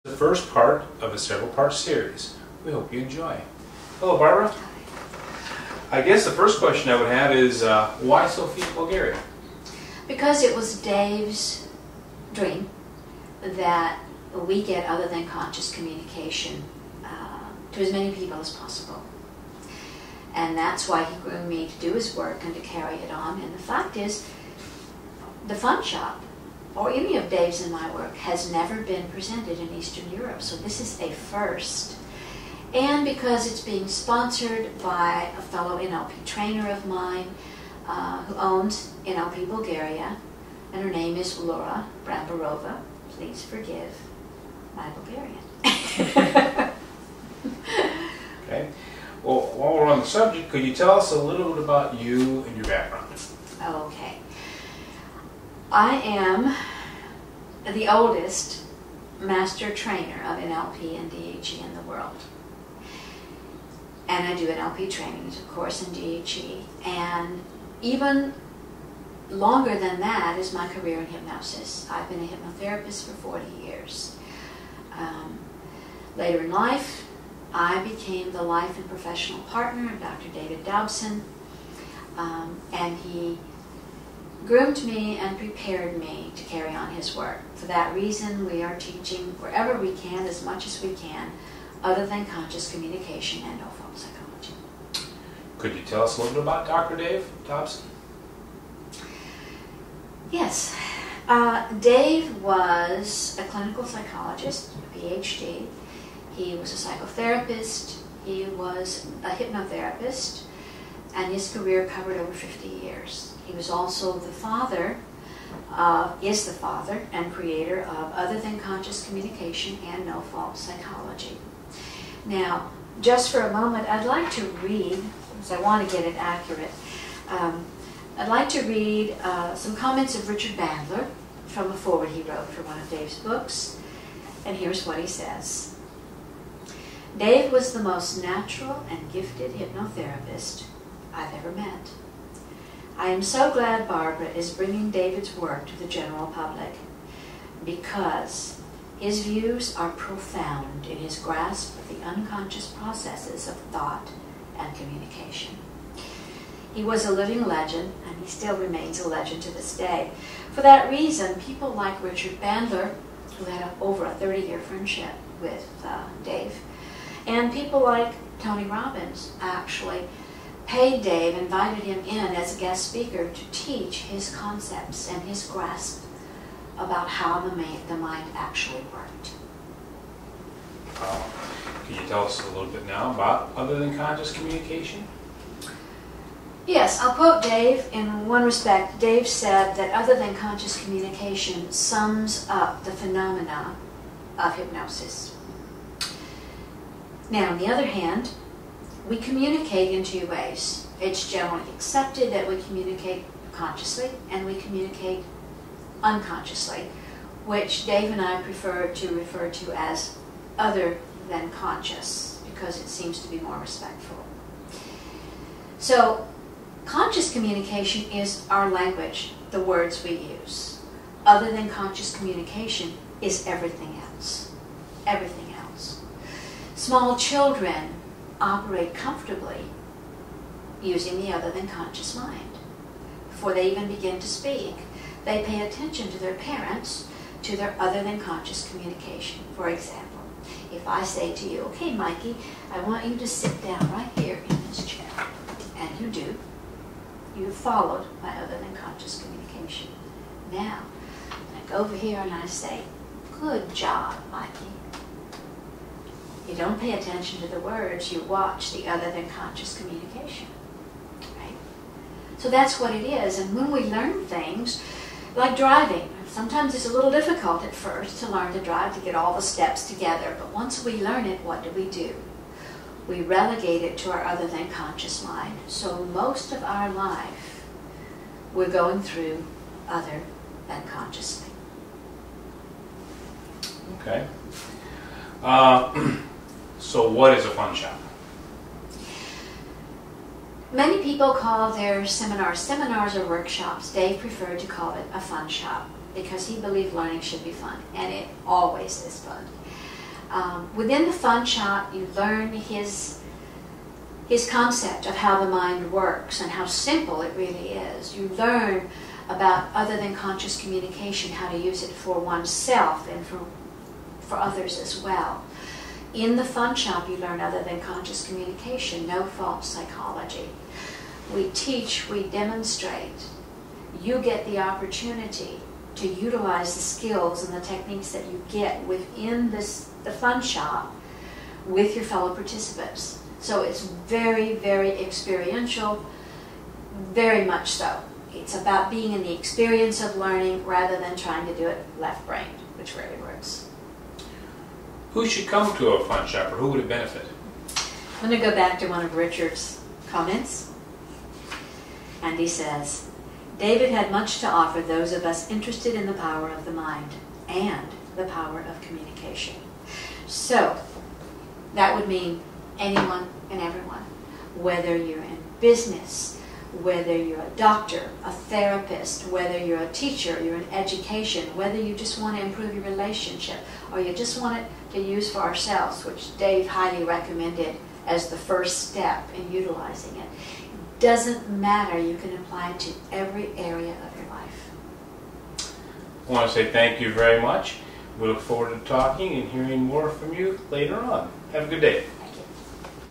The first part of a several-part series. We hope you enjoy. Hello, Barbara. I guess the first question I would have is, why Sofia, Bulgaria? Because it was Dave's dream that we get other than conscious communication to as many people as possible. And that's why he groomed me to do his work and to carry it on. And the fact is, the Fun Shop, or any of Dave's and my work, has never been presented in Eastern Europe. So this is a first. And because it's being sponsored by a fellow NLP trainer of mine who owns NLP Bulgaria, and her name is Laura Brambarova. Please forgive my Bulgarian. Okay. Well, while we're on the subject, could you tell us a little bit about you and your background? Okay. I am the oldest master trainer of NLP and DHE in the world. And I do NLP trainings, of course, in DHE. And even longer than that is my career in hypnosis. I've been a hypnotherapist for 40 years. Later in life, I became the life and professional partner of Dr. David Dobson, and he groomed me and prepared me to carry on his work. For that reason, we are teaching wherever we can, as much as we can, other than conscious communication and no-fault psychology. Could you tell us a little bit about Dr. Dave Dobson? Yes. Dave was a clinical psychologist, a PhD. He was a psychotherapist. He was a hypnotherapist. And his career covered over 50 years. He was also the father, is the father and creator of Other Than Conscious Communication and No-Fault Psychology. Now, just for a moment, I'd like to read, because I want to get it accurate, I'd like to read some comments of Richard Bandler from a foreword he wrote for one of Dave's books. And here's what he says. Dave was the most natural and gifted hypnotherapist I've ever met. I am so glad Barbara is bringing David's work to the general public because his views are profound in his grasp of the unconscious processes of thought and communication. He was a living legend, and he still remains a legend to this day. For that reason, people like Richard Bandler, who had over a 30-year friendship with Dave, and people like Tony Robbins actually paid Dave, invited him in as a guest speaker to teach his concepts and his grasp about how the mind actually worked. Can you tell us a little bit now about Other Than Conscious Communication? Yes, I'll quote Dave in one respect. Dave said that other than conscious communication sums up the phenomena of hypnosis. Now, on the other hand, we communicate in two ways. It's generally accepted that we communicate consciously and we communicate unconsciously, which Dave and I prefer to refer to as other than conscious because it seems to be more respectful. So, conscious communication is our language, the words we use. Other than conscious communication is everything else. Everything else. Small children operate comfortably using the other than conscious mind. Before they even begin to speak, they pay attention to their parents, to their other than conscious communication. For example, if I say to you, okay, Mikey, I want you to sit down right here in this chair, and you do, you've followed my other than conscious communication. Now, I go over here and I say, good job, Mikey. You don't pay attention to the words, you watch the other than conscious communication. Right? So that's what it is. And when we learn things, like driving, sometimes it's a little difficult at first to learn to drive, to get all the steps together. But once we learn it, what do? We relegate it to our other than conscious mind. So most of our life, we're going through other than consciously. Okay. So what is a fun shop? Many people call their seminars or workshops. Dave preferred to call it a fun shop because he believed learning should be fun, and it always is fun. Within the fun shop, you learn his concept of how the mind works and how simple it really is. You learn about other than conscious communication, how to use it for oneself and for others as well. In the fun shop, you learn other than conscious communication, no fault psychology. We teach, we demonstrate. You get the opportunity to utilize the skills and the techniques that you get within the fun shop with your fellow participants. So it's very, very experiential, very much so. It's about being in the experience of learning rather than trying to do it left-brained, which rarely works. Who should come to a fun shop, or who would it benefit? I'm going to go back to one of Richard's comments. And he says, David had much to offer those of us interested in the power of the mind and the power of communication. So, that would mean anyone and everyone, whether you're in business, whether you're a doctor, a therapist, whether you're a teacher, you're in education, whether you just want to improve your relationship, or you just want it to use for ourselves, which Dave highly recommended as the first step in utilizing it. Doesn't matter, you can apply it to every area of your life. I want to say thank you very much. We look forward to talking and hearing more from you later on. Have a good day.